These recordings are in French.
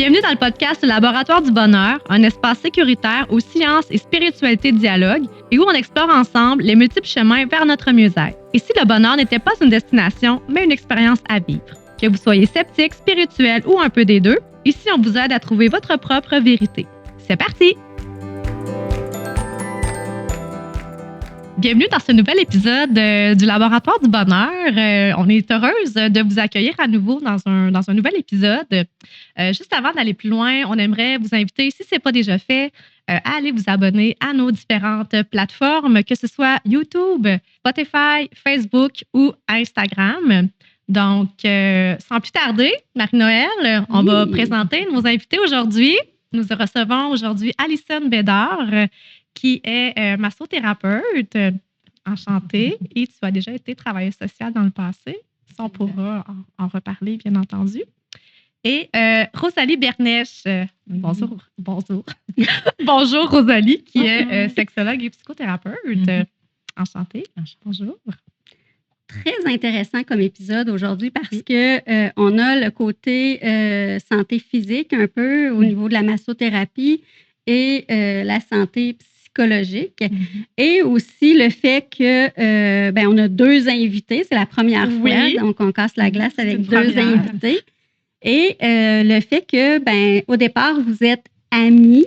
Bienvenue dans le podcast Laboratoire du bonheur, un espace sécuritaire où science et spiritualité dialoguent et où on explore ensemble les multiples chemins vers notre mieux-être. Ici, le bonheur n'était pas une destination, mais une expérience à vivre. Que vous soyez sceptique, spirituel ou un peu des deux, ici, on vous aide à trouver votre propre vérité. C'est parti! Bienvenue dans ce nouvel épisode du Laboratoire du bonheur. On est heureuse de vous accueillir à nouveau dans un nouvel épisode. Juste avant d'aller plus loin, on aimerait vous inviter, si ce n'est pas déjà fait, à aller vous abonner à nos différentes plateformes, que ce soit YouTube, Spotify, Facebook ou Instagram. Donc, sans plus tarder, Marie-Noël, on va présenter nos invités aujourd'hui. Nous recevons aujourd'hui Alison Bédard, qui est massothérapeute. Enchantée. Et tu as déjà été travailleuse sociale dans le passé. Ça, on pourra en reparler, bien entendu. Et Rosalie Bernèche. Bonjour. Bonjour. Bonjour, Rosalie, qui est sexologue et psychothérapeute. Enchantée. Bonjour. Très intéressant comme épisode aujourd'hui parce que on a le côté santé physique un peu au niveau de la massothérapie et la santé psychologique et aussi le fait que on a deux invités, c'est la première fois, donc on casse la glace avec deux invités et le fait que au départ vous êtes amis,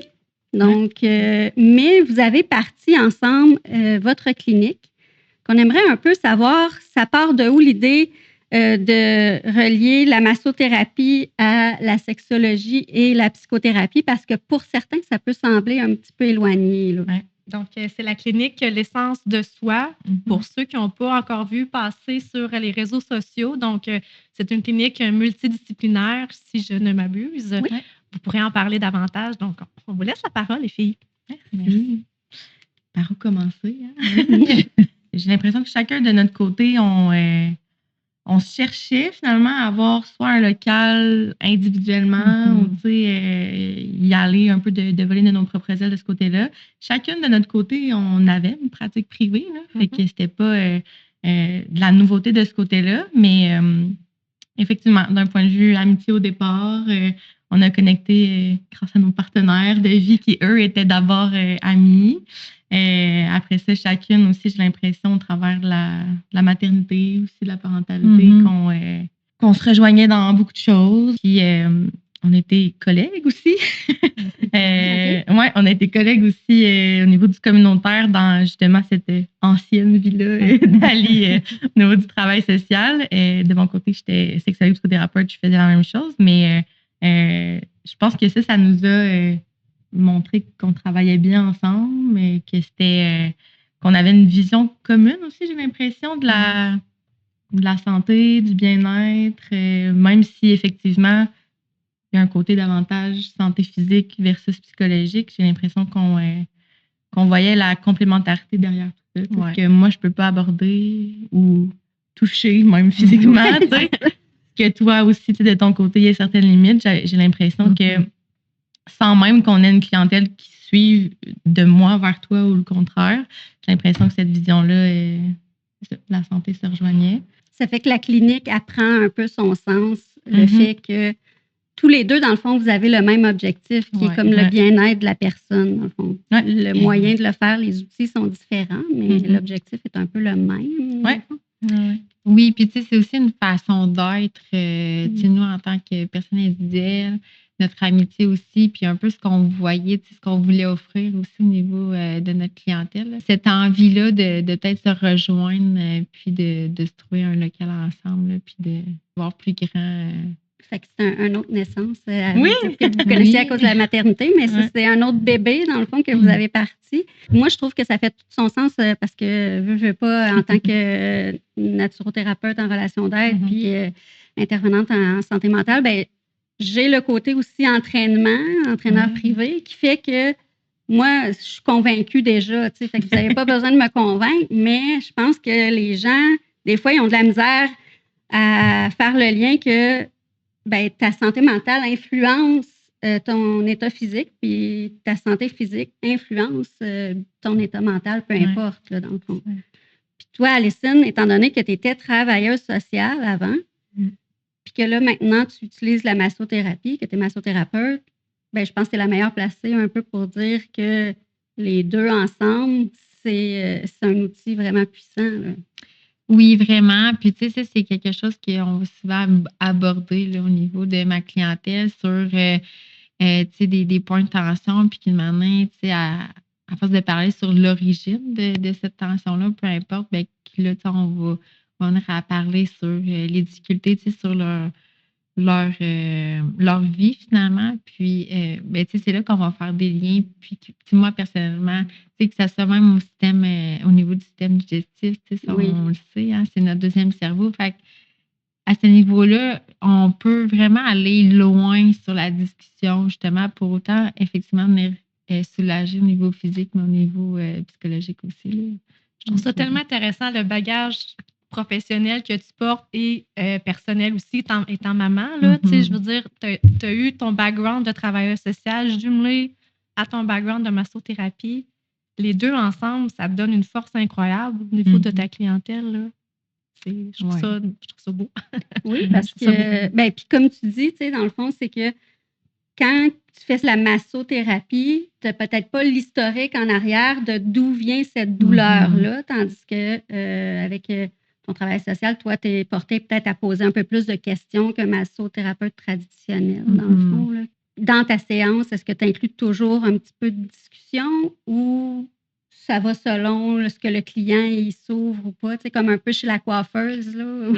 donc mais vous avez parti ensemble votre clinique. Qu'on aimerait un peu savoir, ça part de où l'idée de relier la massothérapie à la sexologie et la psychothérapie, parce que pour certains, ça peut sembler un petit peu éloigné. Là. Ouais. Donc, c'est la clinique L'essence de soi, pour ceux qui n'ont pas encore vu passer sur les réseaux sociaux. Donc, c'est une clinique multidisciplinaire, si je ne m'abuse. Oui. Vous pourrez en parler davantage. Donc, on vous laisse la parole, les filles. Merci. Par où commencer? Hein? J'ai l'impression que chacun de notre côté, on cherchait finalement à avoir soit un local individuellement ou y aller un peu de voler de nos propres ailes de ce côté-là. Chacune de notre côté, on avait une pratique privée. Là, fait que c'était pas de la nouveauté de ce côté-là. Mais effectivement, d'un point de vue amitié au départ, on a connecté grâce à nos partenaires de vie qui, eux, étaient d'abord amis. Après ça, chacune aussi, j'ai l'impression, au travers de la maternité, aussi de la parentalité, qu'on se rejoignait dans beaucoup de choses. Puis, on était collègues aussi. On a été collègues aussi au niveau du communautaire dans justement cette ancienne vie-là d'Ali au niveau du travail social. De mon côté, j'étais sexologue psychothérapeute, je faisais la même chose, mais je pense que ça nous a montrer qu'on travaillait bien ensemble, mais que c'était qu'on avait une vision commune aussi, j'ai l'impression, de la santé, du bien-être, même si effectivement il y a un côté davantage santé physique versus psychologique, j'ai l'impression qu'on voyait la complémentarité derrière tout ça. Parce que moi, je peux pas aborder ou toucher, même physiquement, tu sais. Que toi aussi, de ton côté, il y a certaines limites. J'ai l'impression que sans même qu'on ait une clientèle qui suive de moi vers toi ou le contraire, j'ai l'impression que cette vision-là, la santé se rejoignait. Ça fait que la clinique apprend un peu son sens, le fait que tous les deux, dans le fond, vous avez le même objectif, qui est comme le bien-être de la personne, dans le fond. Le moyen de le faire, les outils sont différents, mais l'objectif est un peu le même. Oui, puis tu sais, c'est aussi une façon d'être, tu sais, nous, en tant que personne individuelle, notre amitié aussi, puis un peu ce qu'on voyait, ce qu'on voulait offrir aussi au niveau de notre clientèle. Cette envie-là de peut-être se rejoindre, puis de se trouver un local ensemble, puis de voir plus grand. Fait que c'est un autre naissance que vous connaissiez à cause de la maternité, mais ça, c'est un autre bébé, dans le fond, que vous avez parti. Moi, je trouve que ça fait tout son sens parce que, je veux pas, en tant que naturothérapeute en relation d'aide, puis intervenante en santé mentale, j'ai le côté aussi entraîneur privé, qui fait que moi, je suis convaincue déjà. Fait que vous n'avez pas besoin de me convaincre, mais je pense que les gens, des fois, ils ont de la misère à faire le lien que ta santé mentale influence ton état physique, puis ta santé physique influence ton état mental, peu importe, là, dans le fond. Ouais. Puis toi, Alison, étant donné que tu étais travailleuse sociale avant, puis que là, maintenant, tu utilises la massothérapie, que tu es massothérapeute, ben, je pense que tu es la meilleure placée un peu pour dire que les 2 ensemble, c'est un outil vraiment puissant, là. Oui, vraiment. Puis, tu sais, ça, c'est quelque chose qu'on va souvent aborder là, au niveau de ma clientèle sur tu sais, des points de tension, puis qu'une manière, tu sais, à force de parler sur l'origine de cette tension-là, peu importe, ben, que là, tu sais, on va venir à parler sur les difficultés, tu sais, sur leur vie finalement. Puis, ben, tu sais, c'est là qu'on va faire des liens. Puis, tu sais, moi, personnellement, tu sais, que ça soit même au niveau du système digestif, tu sais, ça, Oui. on le sait, hein, c'est notre deuxième cerveau. Fait que à ce niveau-là, on peut vraiment aller loin sur la discussion, justement, pour autant, effectivement, venir soulager au niveau physique, mais au niveau psychologique aussi, là. Je trouve ça tellement intéressant, le bagage professionnel que tu portes et personnel aussi, étant maman. Là, tu sais, je veux dire, tu as eu ton background de travailleur social jumelé à ton background de massothérapie. Les 2 ensemble, ça te donne une force incroyable au niveau de ta clientèle. Là. Je trouve ça beau. Oui, parce Je trouve ça que, ben, puis comme tu dis, tu sais, dans le fond, c'est que quand tu fais la massothérapie, tu n'as peut-être pas l'historique en arrière de d'où vient cette douleur-là, tandis que avec ton travail social, toi, tu es porté peut-être à poser un peu plus de questions qu'un massothérapeute traditionnel, dans le fond, là. Dans ta séance, est-ce que tu inclus toujours un petit peu de discussion ou ça va selon là, ce que le client il s'ouvre ou pas? Tu sais, comme un peu chez la coiffeuse, là.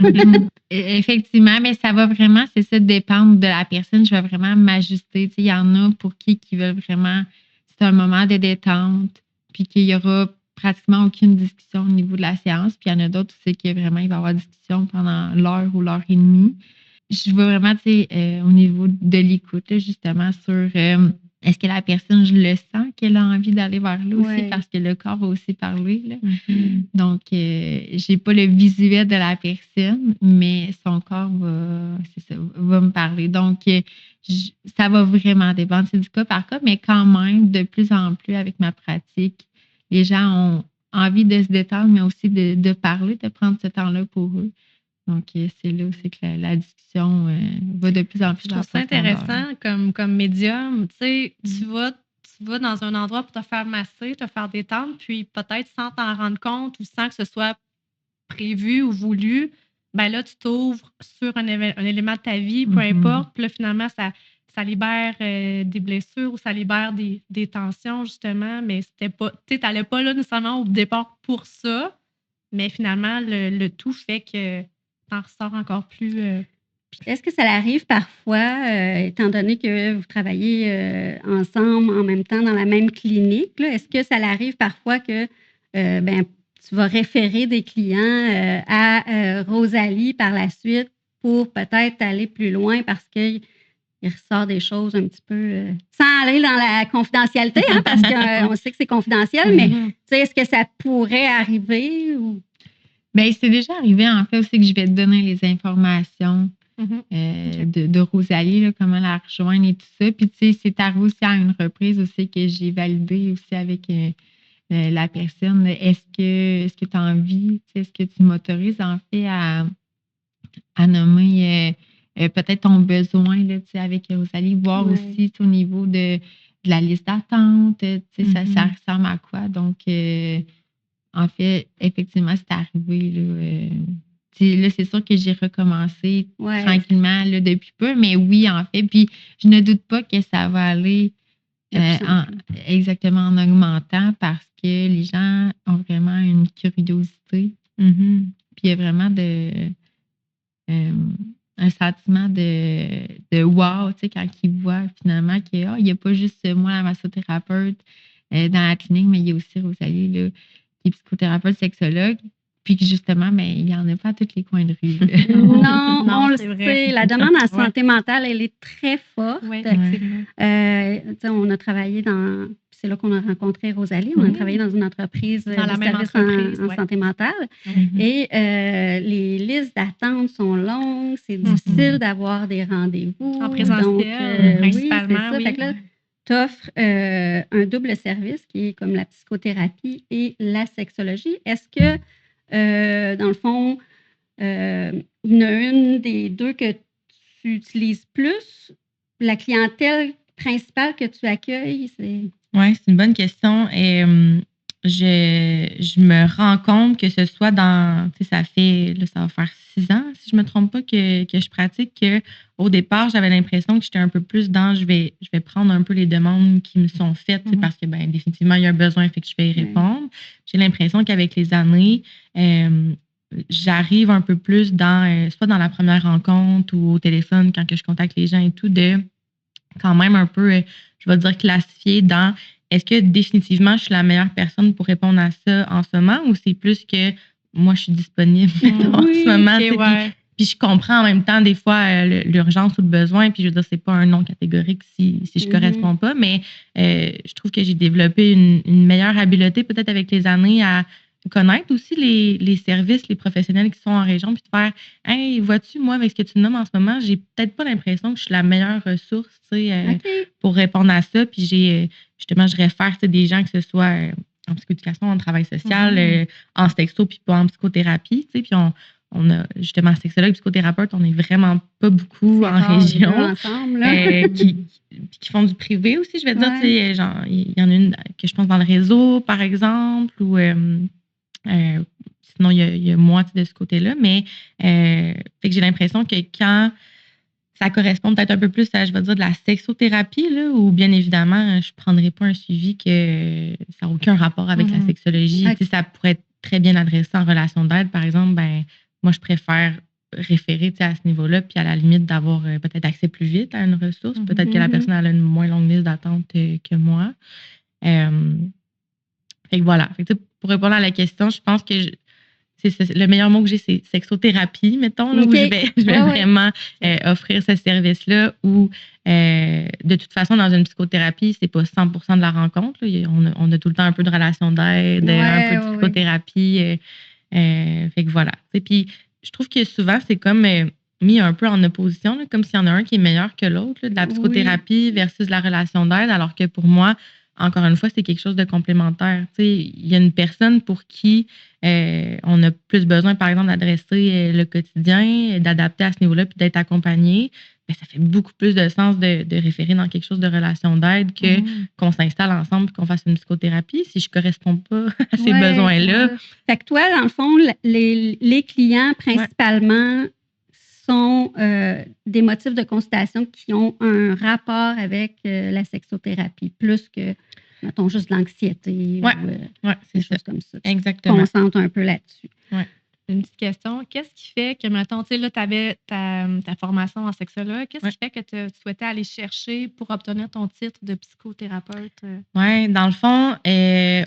Effectivement, mais ça va vraiment, c'est ça, dépendre de la personne. Je vais vraiment m'ajuster. Tu sais, il y en a pour qui veulent vraiment, c'est un moment de détente, puis qu'il y aura pratiquement aucune discussion au niveau de la séance. Puis il y en a d'autres où c'est que vraiment, il va y avoir discussion pendant l'heure ou l'heure et demie. Je vais vraiment, tu sais, au niveau de l'écoute, là, justement, sur est-ce que la personne, je le sens qu'elle a envie d'aller vers là aussi, Ouais. parce que le corps va aussi parler, là. Donc, j'ai pas le visuel de la personne, mais son corps va me parler. Donc, ça va vraiment dépendre. C'est du cas par cas, mais quand même, de plus en plus avec ma pratique, les gens ont envie de se détendre, mais aussi de parler, de prendre ce temps-là pour eux. Donc, c'est là aussi que la discussion va de plus en plus Je trouve en ça profondeur. intéressant comme médium. Tu sais, tu vas dans un endroit pour te faire masser, te faire détendre, puis peut-être sans t'en rendre compte ou sans que ce soit prévu ou voulu, ben là, tu t'ouvres sur un élément de ta vie, peu importe. Puis là, finalement, ça libère des blessures ou ça libère des tensions, justement. Mais c'était pas, tu sais, t'allais pas là nécessairement au départ pour ça. Mais finalement, le tout fait que t'en ressors encore plus. Est-ce que ça arrive parfois, étant donné que vous travaillez, ensemble en même temps dans la même clinique, là, est-ce que ça arrive parfois que, ben, tu vas référer des clients, à, Rosalie par la suite pour peut-être aller plus loin parce qu'il ressort des choses un petit peu, sans aller dans la confidentialité, hein, parce qu'on sait que c'est confidentiel, mais tu sais, est-ce que ça pourrait arriver ou? Bien, c'est déjà arrivé, en fait, aussi que je vais te donner les informations de Rosalie, là, comment la rejoindre et tout ça. Puis, tu sais, c'est arrivé aussi à une reprise aussi que j'ai validé aussi avec la personne. Est-ce que tu as envie, tu sais, est-ce que tu m'autorises, en fait, à nommer peut-être ton besoin, là, tu sais, avec Rosalie, voir Ouais. aussi au niveau de la liste d'attente, tu sais, ça ressemble à quoi. Donc, en fait, effectivement, c'est arrivé, là. Tu sais, là, c'est sûr que j'ai recommencé Ouais. tranquillement là, depuis peu, mais oui, en fait. Puis, je ne doute pas que ça va aller De plus en plus. exactement en augmentant parce que les gens ont vraiment une curiosité. Puis, il y a vraiment un sentiment de wow, tu sais, quand ils voient finalement qu'il n'y a pas juste moi, la massothérapeute, dans la clinique, mais il y a aussi Rosalie, là, qui est psychothérapeute, sexologue. Puis que justement, ben, il n'y en a pas à tous les coins de rue. Non, Non, on le c'est vrai. sait. La demande en Ouais. santé mentale, elle est très forte. Oui, effectivement. Tu sais, on a travaillé dans c'est là qu'on a rencontré Rosalie. On a travaillé dans une entreprise Dans la de même services entreprise, en ouais. santé mentale Mhm. et les listes d'attente sont longues. C'est difficile d'avoir des rendez-vous. En présentiel, Donc, principalement, oui, c'est ça. oui. Fait que là, tu offres un double service qui est comme la psychothérapie et la sexologie. Est-ce que, dans le fond, il y en a une des deux que tu utilises plus? La clientèle principale que tu accueilles, c'est... Oui, c'est une bonne question. Je me rends compte que ce soit dans, tu sais, ça va faire 6 ans, si je me trompe pas, que je pratique, que au départ, j'avais l'impression que j'étais un peu plus dans, je vais prendre un peu les demandes qui me sont faites, c'est parce que, ben, définitivement, il y a un besoin, fait que je vais y répondre. J'ai l'impression qu'avec les années, j'arrive un peu plus dans, soit dans la première rencontre ou au téléphone, quand que je contacte les gens et tout, de quand même un peu, je vais dire, classifier dans est-ce que définitivement je suis la meilleure personne pour répondre à ça en ce moment ou c'est plus que moi je suis disponible en ce moment. OK, ouais. Puis je comprends en même temps des fois l'urgence ou le besoin, puis je veux dire, c'est pas un non catégorique si je corresponds pas, mais je trouve que j'ai développé une meilleure habileté peut-être avec les années à connaître aussi les services, les professionnels qui sont en région, puis de faire hey, vois-tu, moi, avec ce que tu nommes en ce moment, j'ai peut-être pas l'impression que je suis la meilleure ressource pour répondre à ça. Puis justement, je réfère des gens, que ce soit en psychoéducation, en travail social, en sexo, puis pas en psychothérapie. Puis on a justement sexologue, psychothérapeute, on n'est vraiment pas beaucoup en région. Ensemble, là. Qui font du privé aussi, je vais dire. Genre, il y en a une que je pense dans le réseau, par exemple, ou sinon, il y a moi de ce côté-là. Mais fait que j'ai l'impression que quand ça correspond peut-être un peu plus à, je vais dire, de la sexothérapie, là, où bien évidemment, je ne prendrai pas un suivi que ça n'a aucun rapport avec la sexologie. Okay. Ça pourrait être très bien adressé en relation d'aide, par exemple. Ben, moi, je préfère référer à ce niveau-là, puis à la limite d'avoir peut-être accès plus vite à une ressource. Peut-être que la personne a une moins longue liste d'attente que moi. Fait que voilà. Fait que pour répondre à la question, je pense que le meilleur mot que j'ai, c'est sexothérapie, mettons, là, où je vais vraiment offrir ce service-là, où de toute façon, dans une psychothérapie, c'est pas 100% de la rencontre. Là. On a tout le temps un peu de relation d'aide, un peu de psychothérapie. Fait que voilà. Puis je trouve que souvent, c'est comme mis un peu en opposition, là, comme s'il y en a un qui est meilleur que l'autre, là, de la psychothérapie versus la relation d'aide, alors que pour moi, encore une fois, c'est quelque chose de complémentaire. Il y a une personne pour qui on a plus besoin, par exemple, d'adresser le quotidien, d'adapter à ce niveau-là, puis d'être accompagné. Ben, ça fait beaucoup plus de sens de référer dans quelque chose de relation d'aide que qu'on s'installe ensemble et qu'on fasse une psychothérapie si je ne corresponds pas à ces besoins-là. Fait que toi, dans le fond, les clients, principalement, sont des motifs de consultation qui ont un rapport avec la sexothérapie, plus que, mettons, juste de l'anxiété ou des choses comme ça. Exactement. On concentre un peu là-dessus. Ouais. Une petite question. Qu'est-ce qui fait que, mettons, tu sais, là, tu avais ta formation en sexologue. Qu'est-ce qui fait que tu souhaitais aller chercher pour obtenir ton titre de psychothérapeute? Oui, dans le fond,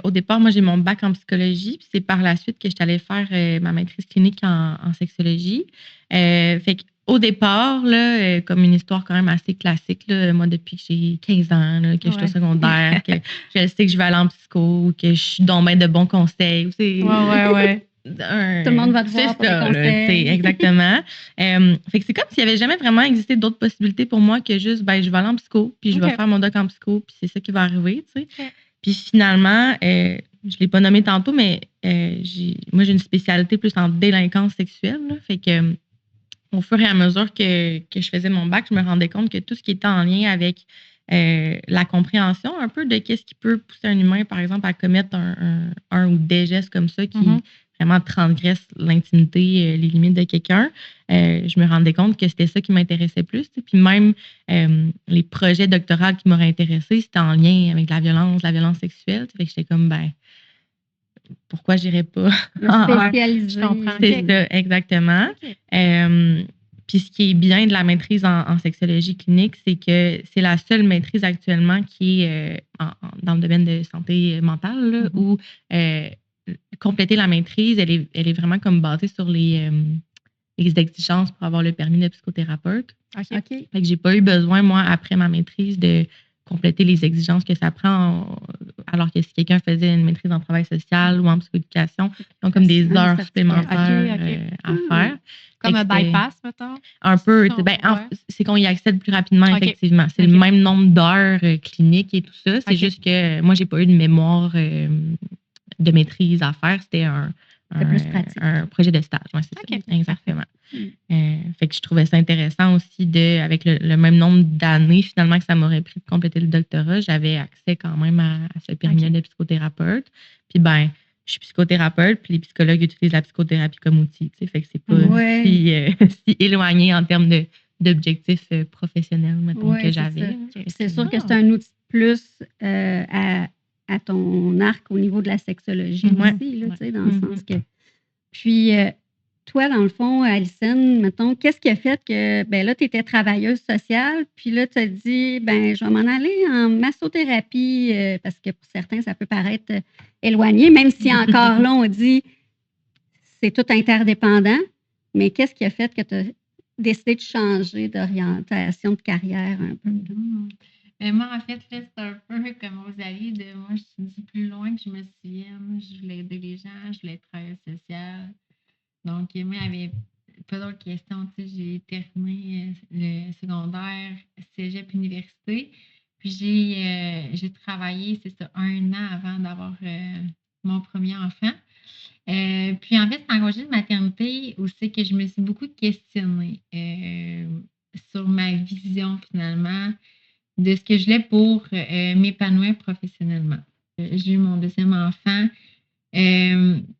au départ, moi, j'ai mon bac en psychologie, puis c'est par la suite que je suis allée faire ma maîtrise clinique en sexologie. Fait qu'au départ, là, comme une histoire quand même assez classique, là, moi, depuis que j'ai 15 ans, là, que je suis au secondaire, que je sais que je vais aller en psycho, que je suis dans de bons conseils. Ouais. Tout le monde va te voir pour des conseils. Exactement. Fait que c'est comme s'il n'y avait jamais vraiment existé d'autres possibilités pour moi que juste, ben, je vais aller en psycho, puis je vais faire mon doc en psycho, puis c'est ça qui va arriver, tu sais. Puis finalement, je ne l'ai pas nommé tantôt, mais moi, j'ai une spécialité plus en délinquance sexuelle, là. Fait que au fur et à mesure que je faisais mon bac, je me rendais compte que tout ce qui était en lien avec la compréhension un peu de qu'est-ce qui peut pousser un humain, par exemple, à commettre un ou des gestes comme ça qui vraiment transgressent l'intimité, les limites de quelqu'un. Je me rendais compte que c'était ça qui m'intéressait plus. Puis même les projets doctoraux qui m'auraient intéressé, c'était en lien avec la violence sexuelle. Fait que j'étais comme, ben, pourquoi j'irais pas spécialiser? C'est ça, exactement. Puis ce qui est bien de la maîtrise en sexologie clinique, c'est que c'est la seule maîtrise actuellement qui est dans le domaine de santé mentale, là, où compléter la maîtrise, elle est vraiment comme basée sur les exigences pour avoir le permis de psychothérapeute. OK. Fait que j'ai pas eu besoin, moi, après ma maîtrise, de compléter les exigences que ça prend, alors que si quelqu'un faisait une maîtrise en travail social ou en psychoéducation, ils ont comme des heures supplémentaires à faire. Comme un bypass, mettons? Un peu. C'est qu'on y accède plus rapidement, effectivement. C'est le même nombre d'heures cliniques et tout ça. C'est juste que moi, j'ai pas eu de mémoire de maîtrise à faire. C'était un projet de stage. Ouais, c'est ça. Exactement. Fait que je trouvais ça intéressant aussi avec le même nombre d'années finalement que ça m'aurait pris de compléter le doctorat, j'avais accès quand même à ce permis de psychothérapeute. Puis je suis psychothérapeute, puis les psychologues utilisent la psychothérapie comme outil. Fait que c'est pas si éloigné en termes d'objectifs professionnels, mettons, que j'avais. C'est sûr que c'est un outil de plus à ton arc au niveau de la sexologie aussi, là, dans le sens que... Puis, toi, dans le fond, Alison, mettons, qu'est-ce qui a fait que, là, tu étais travailleuse sociale, puis là, tu as dit, je vais m'en aller en massothérapie, parce que pour certains, ça peut paraître éloigné, même si encore là, on dit c'est tout interdépendant, mais qu'est-ce qui a fait que tu as décidé de changer d'orientation de carrière un peu? Moi, en fait, là, c'est un peu comme Rosalie. Moi, je suis du plus loin que je me souvienne. Je voulais aider les gens, je voulais être travailleuse sociale. Donc, moi, il n'y avait pas d'autres questions. Tu sais, j'ai terminé le secondaire, cégep, université. Puis, j'ai travaillé, c'est ça, 1 an avant d'avoir mon premier enfant. Puis, en fait, c'est en congé de maternité où c'est que je me suis beaucoup questionnée sur ma vision, finalement, de ce que je voulais pour m'épanouir professionnellement. J'ai eu mon deuxième enfant.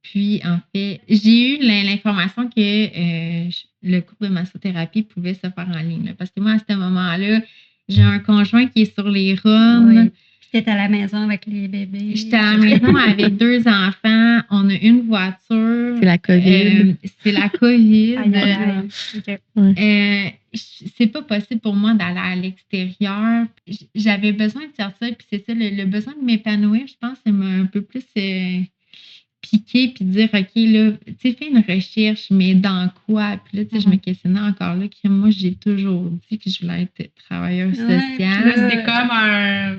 Puis, en fait, j'ai eu l'information que le cours de massothérapie pouvait se faire en ligne. Là, parce que moi, à ce moment-là, j'ai un conjoint qui est sur les RUM. Oui. Tu étais à la maison avec les bébés. J'étais à la maison avec 2 enfants. On a une voiture. C'est la COVID. C'est la COVID. Okay. C'est pas possible pour moi d'aller à l'extérieur. J'avais besoin de sortir. Puis c'est ça, le besoin de m'épanouir, je pense, ça m'a un peu plus piqué. Puis dire, OK, là, tu sais, fais une recherche, mais dans quoi? Puis là, tu sais, je me questionnais encore là. Que moi, j'ai toujours dit que je voulais être travailleuse sociale. C'était comme un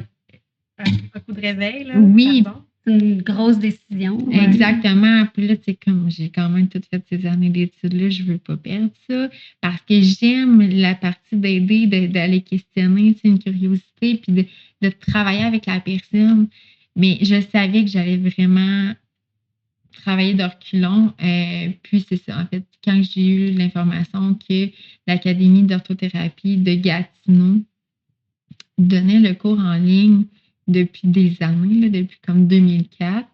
coup de réveil, là. Oui. Une grosse décision. Ouais. Exactement. Puis là, tu sais, comme j'ai quand même tout fait ces années d'études-là, je veux pas perdre ça parce que j'aime la partie d'aider, d'aller questionner, tu sais, une curiosité, puis de travailler avec la personne. Mais je savais que j'allais vraiment travailler de reculons. Puis c'est ça, en fait, quand j'ai eu l'information que l'Académie d'orthothérapie de Gatineau donnait le cours en ligne depuis des années, là, depuis comme 2004,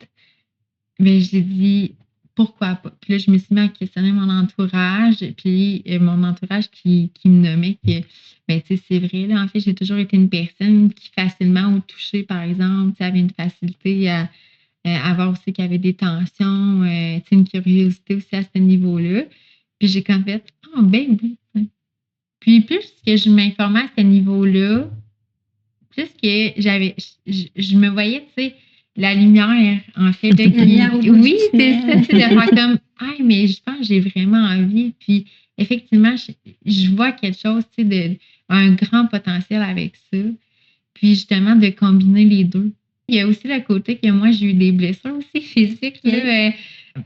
mais j'ai dit pourquoi pas. Puis là, je me suis mis à questionner mon entourage, puis mon entourage qui me nommait que, tu sais, c'est vrai, là, en fait, j'ai toujours été une personne qui facilement, au toucher, par exemple, avait une facilité à voir aussi qu'il y avait des tensions, tu sais, une curiosité aussi à ce niveau-là. Puis j'ai comme fait, ben oui. Puis plus que je m'informais à ce niveau-là, plus que je me voyais, tu sais, la lumière, en fait. Oui, c'est ça, tu sais, de faire comme, mais je pense que j'ai vraiment envie. Puis, effectivement, je vois quelque chose, tu sais, un grand potentiel avec ça. Puis, justement, de combiner les deux. Il y a aussi le côté que moi, j'ai eu des blessures aussi physiques, là,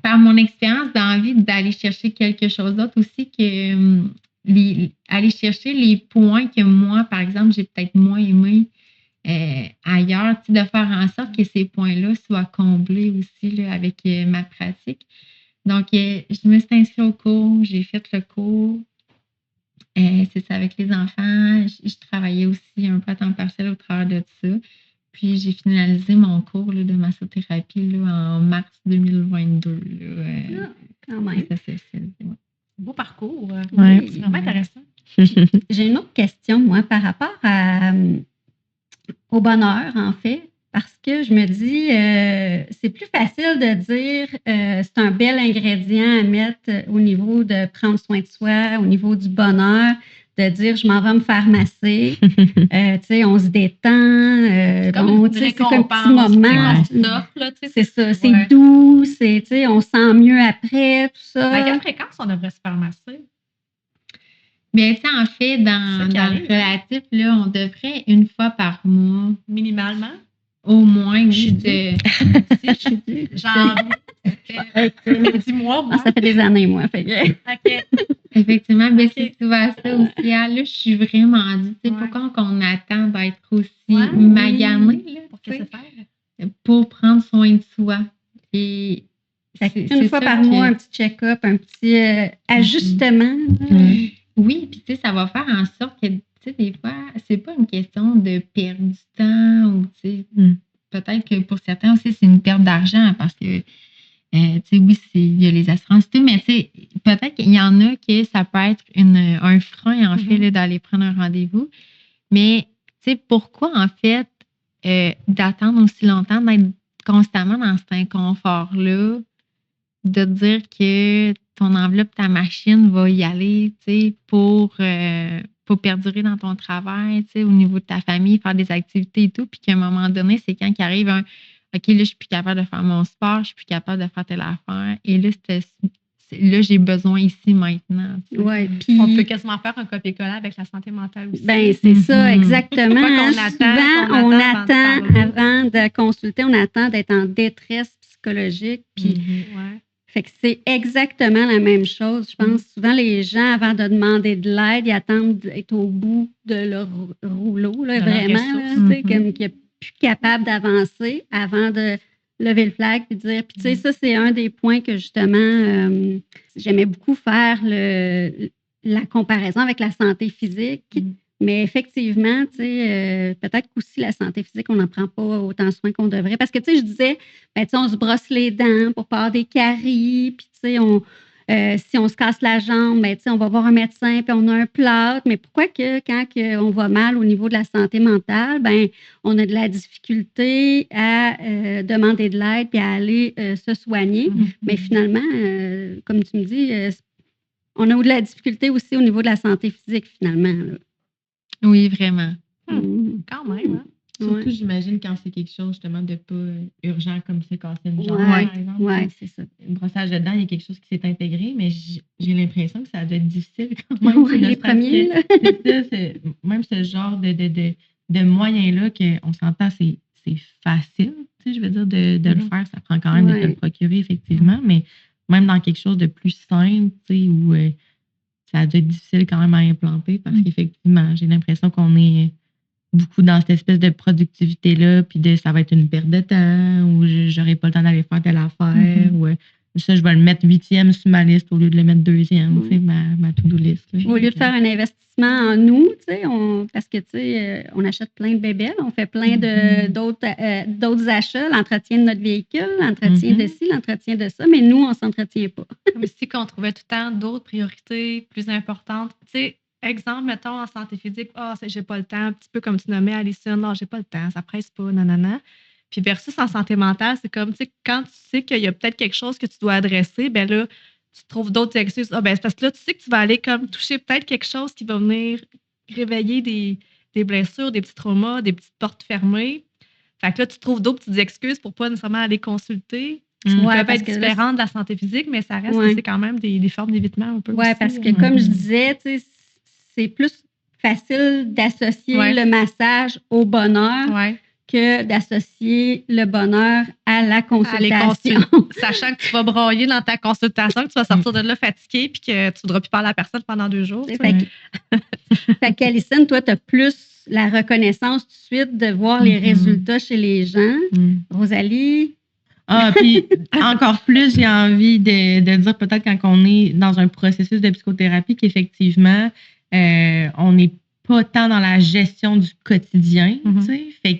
par mon expérience d'envie d'aller chercher quelque chose d'autre aussi que aller chercher les points que moi, par exemple, j'ai peut-être moins aimé ailleurs, de faire en sorte que ces points-là soient comblés aussi là, avec ma pratique. Donc, je me suis inscrite au cours, j'ai fait le cours. C'est ça, avec les enfants. Je travaillais aussi un peu à temps partiel au travers de ça. Puis, j'ai finalisé mon cours là, de massothérapie là, en mars 2022. Là, quand même. C'est beau parcours. Oui, c'est vraiment intéressant. J'ai une autre question, moi, par rapport au bonheur, en fait, parce que je me dis, c'est plus facile de dire c'est un bel ingrédient à mettre au niveau de prendre soin de soi, au niveau du bonheur, de dire je m'en vais me faire masser. Tu sais, on se détend. C'est comme une récompense. C'est ça, c'est doux, tu sais, on se sent mieux après, tout ça. À quelle fréquence on devrait se faire masser? Bien, tu sais, en fait, dans le relatif, là, on devrait 1 fois par mois. Minimalement? Au moins, oui. Genre, 10 mois, moi. Ça fait des années, moi. Fait que... OK. Effectivement, ben, c'est souvent ça aussi. Là, je suis vraiment dit, tu sais, pourquoi qu'on attend d'être aussi maganée, là, pour que ça fasse? pour prendre soin de soi. Et Fait c'est une fois ça par que- mois, un petit check-up, un petit ajustement. Oui, puis tu sais, ça va faire en sorte que, tu sais, des fois, c'est pas une question de perdre du temps ou, tu sais, peut-être que pour certains aussi, c'est une perte d'argent parce que, tu sais, oui, il y a les assurances et tout, mais tu sais, peut-être qu'il y en a que ça peut être un frein, en fait, là, d'aller prendre un rendez-vous. Mais, tu sais, pourquoi, en fait, d'attendre aussi longtemps, d'être constamment dans cet inconfort-là, de te dire que ton enveloppe, ta machine va y aller, tu sais, pour perdurer dans ton travail, tu sais, au niveau de ta famille, faire des activités et tout, puis qu'à un moment donné, c'est quand il arrive un OK, là, je suis plus capable de faire mon sport, je suis plus capable de faire telle affaire, et là, là, j'ai besoin ici maintenant. Tu sais. Ouais, puis On peut quasiment faire un copier-coller avec la santé mentale aussi. ben c'est ça, Mhm. exactement. Pas qu'on hein. attend, Souvent, qu'on on attend attend avant de parler. avant de consulter, on attend d'être en détresse psychologique. Puis, Ouais. fait que c'est exactement la même chose. Je pense souvent les gens, avant de demander de l'aide, ils attendent d'être au bout de leur rouleau, là, De leurs vraiment, ressources. là, tu sais, comme qu'ils sont plus capables d'avancer avant de lever le flag et dire. Puis, tu sais, ça, c'est un des points que justement, j'aimais beaucoup faire la comparaison avec la santé physique. Mais effectivement, tu sais, peut-être qu'aussi la santé physique, on n'en prend pas autant soin qu'on devrait. Parce que, tu sais, je disais, ben, tu sais, on se brosse les dents pour pas avoir des caries, puis, tu sais, si on se casse la jambe, ben, tu sais, on va voir un médecin, puis on a un plâtre. Mais pourquoi que quand on va mal au niveau de la santé mentale, ben, on a de la difficulté à demander de l'aide puis à aller se soigner? Mais finalement, comme tu me dis, on a eu de la difficulté aussi au niveau de la santé physique, finalement. Là. Oui, vraiment. Quand même, hein? Surtout, j'imagine, quand c'est quelque chose justement de pas urgent comme ça, casser une jambe, Ouais, par exemple. ouais, c'est ça. Un brossage de dents, il y a quelque chose qui s'est intégré, mais j'ai l'impression que ça doit être difficile quand même. Ouais, les premiers, là. C'est ça, même ce genre de moyens-là qu'on s'entend, c'est facile, tu sais, je veux dire, de le faire. Ça prend quand même de te le procurer, effectivement, mais même dans quelque chose de plus simple, tu sais, où ça doit être difficile quand même à implanter parce qu'effectivement, j'ai l'impression qu'on est beaucoup dans cette espèce de productivité-là, puis ça va être une perte de temps, ou j'aurai pas le temps d'aller faire telle affaire, ou ça, je vais le mettre 8e sur ma liste au lieu de le mettre 2e, tu sais, ma to-do list. Là. Au lieu de faire un investissement en nous, tu sais, parce que, tu sais, on achète plein de bébelles, on fait plein d'autres achats, l'entretien de notre véhicule, l'entretien de ci, l'entretien de ça, mais nous, on s'entretient pas. Comme si qu'on trouvait tout le temps d'autres priorités plus importantes. Tu sais, exemple, mettons, en santé physique, j'ai pas le temps, un petit peu comme tu nommais, Alison, non, j'ai pas le temps, ça presse pas, nanana. Puis versus en santé mentale, c'est comme, tu sais, quand tu sais qu'il y a peut-être quelque chose que tu dois adresser, ben là, tu trouves d'autres excuses. Ben, c'est parce que là, tu sais que tu vas aller comme toucher peut-être quelque chose qui va venir réveiller des blessures, des petits traumas, des petites portes fermées. Fait que là, tu trouves d'autres petites excuses pour pas nécessairement aller consulter. Qui peuvent être différentes de la santé physique, mais ça reste que c'est quand même des formes d'évitement un peu. Oui, parce que comme je disais, tu sais, c'est plus facile d'associer le massage au bonheur que d'associer le bonheur à la consultation. Sachant que tu vas broyer dans ta consultation, que tu vas sortir de là fatigué puis que tu ne voudras plus parler à la personne pendant 2 jours. Fait qu'Alison, toi, tu as plus la reconnaissance tout de suite de voir les résultats chez les gens. Rosalie? Puis encore plus, j'ai envie de dire peut-être quand on est dans un processus de psychothérapie qu'effectivement, on n'est pas tant dans la gestion du quotidien, tu sais. Fait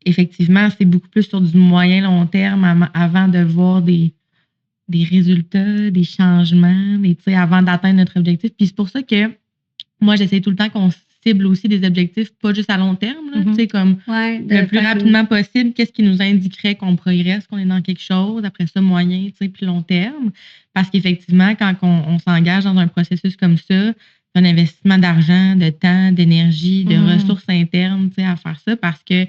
qu'effectivement, c'est beaucoup plus sur du moyen long terme avant de voir des résultats, des changements, tu sais, avant d'atteindre notre objectif. Puis c'est pour ça que moi, j'essaie tout le temps qu'on cible aussi des objectifs, pas juste à long terme, là, tu sais, comme le plus rapidement possible, qu'est-ce qui nous indiquerait qu'on progresse, qu'on est dans quelque chose, après ça, moyen, tu sais, puis long terme. Parce qu'effectivement, quand on s'engage dans un processus comme ça, c'est un investissement d'argent, de temps, d'énergie, de ressources internes, tu sais, à faire ça, parce que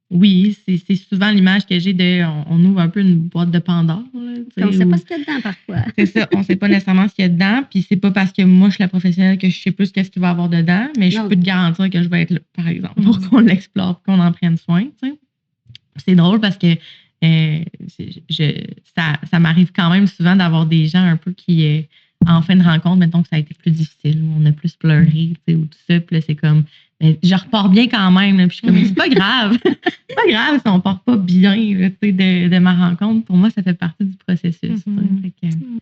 oui, c'est souvent l'image que j'ai on ouvre un peu une boîte de Pandore. Là, on ne sait pas ce qu'il y a dedans parfois. C'est ça, on ne sait pas nécessairement ce qu'il y a dedans. Puis c'est pas parce que moi, je suis la professionnelle que je sais plus qu'est-ce qu'il va y avoir dedans, mais je peux te garantir que je vais être là, par exemple, pour qu'on l'explore, qu'on en prenne soin. Tu sais. C'est drôle parce que ça m'arrive quand même souvent d'avoir des gens un peu qui, en fin de rencontre, mettons que ça a été plus difficile, on a plus pleuré, tu sais, ou tout ça. Puis là, c'est comme, Mais je repars bien quand même. Là, puis je suis comme, c'est pas grave. C'est pas grave si on part pas bien là, de ma rencontre. Pour moi, ça fait partie du processus.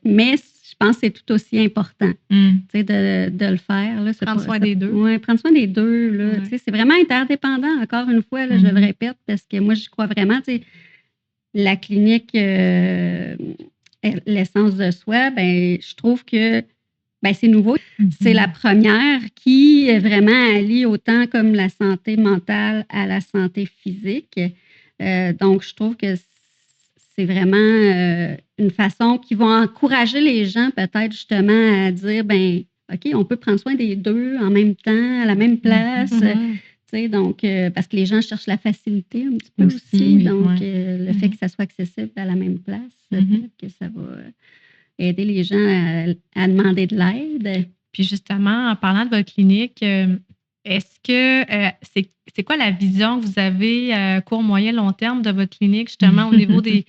Mais je pense que c'est tout aussi important Mm. de le faire. Là, Prendre soin des deux. Oui, prendre soin des deux. Là, Ouais. c'est vraiment interdépendant, encore une fois, là, je le répète, parce que moi, je crois vraiment, la clinique l'essence de soi, ben, je trouve que c'est nouveau. C'est la première qui vraiment allie autant comme la santé mentale à la santé physique. Donc, je trouve que c'est vraiment une façon qui va encourager les gens peut-être justement à dire, ben OK, on peut prendre soin des deux en même temps, à la même place. Donc, parce que les gens cherchent la facilité un petit peu aussi. Donc, le fait que ça soit accessible à la même place, peut-être que ça va aider les gens à demander de l'aide. Puis justement, en parlant de votre clinique, est-ce que c'est quoi la vision que vous avez à court, moyen, long terme de votre clinique, justement, au niveau des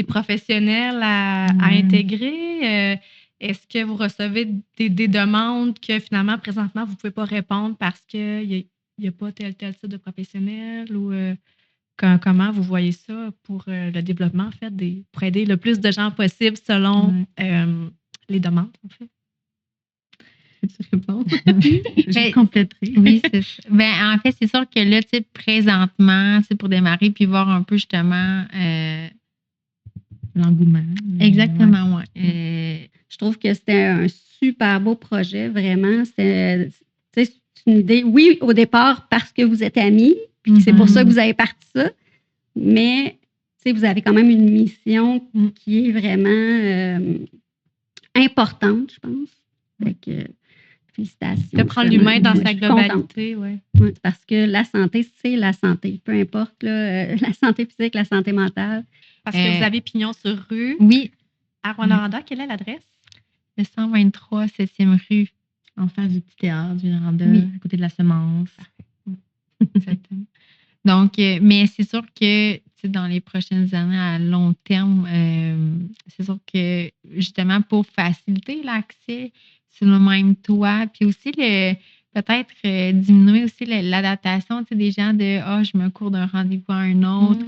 professionnels à intégrer? Est-ce que vous recevez des demandes que finalement, présentement, vous ne pouvez pas répondre parce qu'il n'y a pas tel type de professionnel ou comment vous voyez ça pour le développement, en fait, pour aider le plus de gens possible selon les demandes, en fait? Tu réponds? Je compléterai. Oui, c'est ça. En fait, c'est sûr que là, présentement, pour démarrer puis voir un peu justement l'engouement. Exactement, oui. Je trouve que c'était un super beau projet, vraiment. C'est une idée, oui, au départ, parce que vous êtes amis, puis c'est pour ça que vous avez parti ça, mais vous avez quand même une mission qui est vraiment importante, je pense. Fait que, félicitations. De prendre l'humain dans sa globalité, oui. Ouais, parce que la santé, c'est la santé. Peu importe, là, la santé physique, la santé mentale. Parce que vous avez pignon sur rue. Oui. À Rwanda, quelle est l'adresse? Le 123 7e rue. En face du petit théâtre, du Rwanda, à côté de la semence. Exactement. Donc, mais c'est sûr que dans les prochaines années, à long terme, c'est sûr que justement pour faciliter l'accès sur le même toit, puis aussi peut-être diminuer aussi l'adaptation des gens de je me cours d'un rendez-vous à un autre.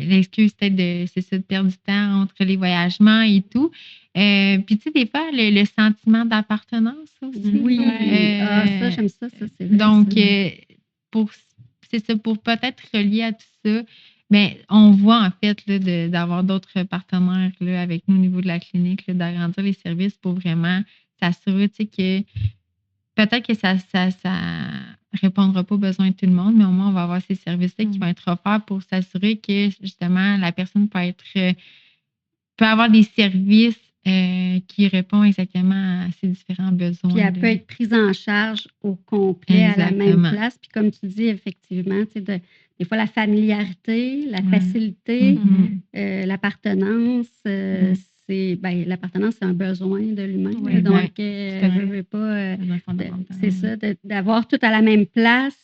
L'excuse peut-être de perdre du temps entre les voyagements et tout. Puis tu sais, des fois, le sentiment d'appartenance aussi. Oui, ça, j'aime ça c'est vrai. Donc, c'est ça, pour peut-être relier à tout ça, mais on voit en fait là, d'avoir d'autres partenaires là, avec nous au niveau de la clinique, là, d'agrandir les services pour vraiment s'assurer que peut-être que ça répondra pas aux besoins de tout le monde, mais au moins on va avoir ces services-là qui vont être offerts pour s'assurer que justement la personne peut avoir des services qui répondent exactement à ses différents besoins. Puis elle peut être prise en charge au complet à la même place. Puis comme tu dis, effectivement, des fois la familiarité, la facilité, l'appartenance, l'appartenance, c'est un besoin de l'humain. Donc, je veux pas. C'est ça, d'avoir tout à la même place.